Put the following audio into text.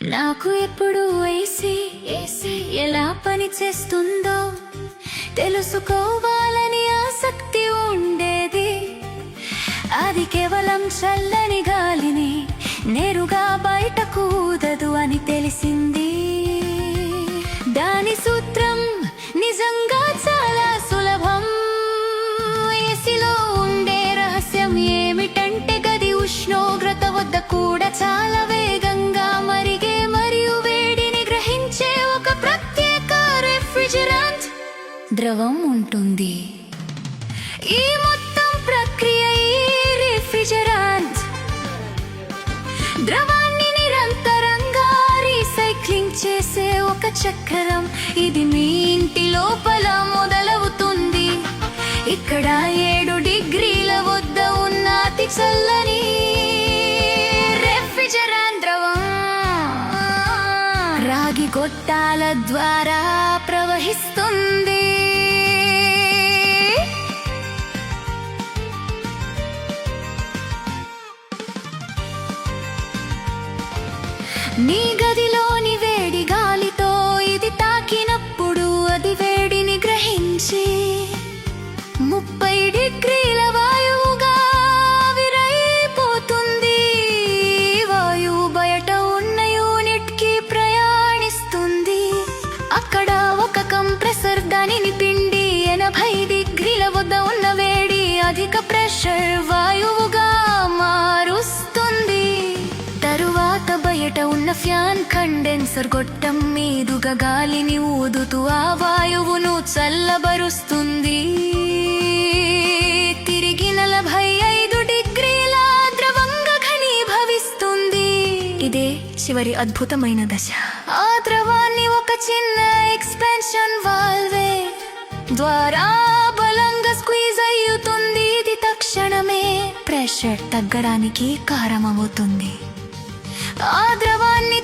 నాకు ఎప్పుడు ఏసీ ఎలా పని చేస్తుందో తెలుసుకోవాలని ఆసక్తి ఉండేది. అది కేవలం చల్లని గాలిని నేరుగా బయటకు ఊదదు అని తెలిసింది. దాని సూత్రం నిజంగా చాలా సులభం. ఏసీలో ఉండే రహస్యం ఏమిటంటే గది ఉష్ణోగ్రత వద్ద కూడా చాలా వేగంగా మరిగే మరియు వేడిని గ్రహించే ఒక ప్రత్యేక రిఫ్రిజిరెంట్ ద్రవం ఉంటుంది. ఈ మొత్తం ప్రక్రియ ఈ రిఫ్రిజిరెంట్ ద్రవాన్ని నిరంతరంగా రీసైక్లింగ్ చేసే ఒక చక్రం. ఇది మీ ఇంటి లోపల మొదలవుతుంది. ఇక్కడ 7 డిగ్రీల వద్ద ఉన్న అతి చల్లని రిఫ్రిజిరెంట్ ద్రవం రాగి గొట్టాల ద్వారా ప్రవహిస్తుంది. నీ గదిలోని వేడి గాలితో ఇది తాకినప్పుడు అది వేడిని గ్రహించి 30 డిగ్రీల వాయువుగా ఆవిరైపోతుంది. వాయువు బయట ఉన్న యూనిట్ కి ప్రయాణిస్తుంది. అక్కడ ఒక కంప్రెసర్ దానిని పిండి 80 డిగ్రీల వద్ద ఉన్న వేడి అధిక ప్రెషర్ వాయువుగా మారుస్తుంది. తరువాత బయట ఉన్న ఫ్యాన్ కండెన్సర్ గొట్టం మీదుగా గాలిని ఊదుతూ ఆ వాయువును చల్లబరుస్తుంది. తిరిగి 45 డిగ్రీల ద్రవంగా ఘనీభవిస్తుంది. ఇదే చివరి అద్భుతమైన దశ. ఆ ద్రవాన్ని ఒక చిన్న ఎక్స్పాన్షన్ వాల్వే ద్వారా బలంగా స్క్వీజ్ అయ్యుతుంది. ఇది తక్షణమే ప్రెషర్ తగ్గడానికి కారణమవుతుంది. ఆ ద్రవాన్ని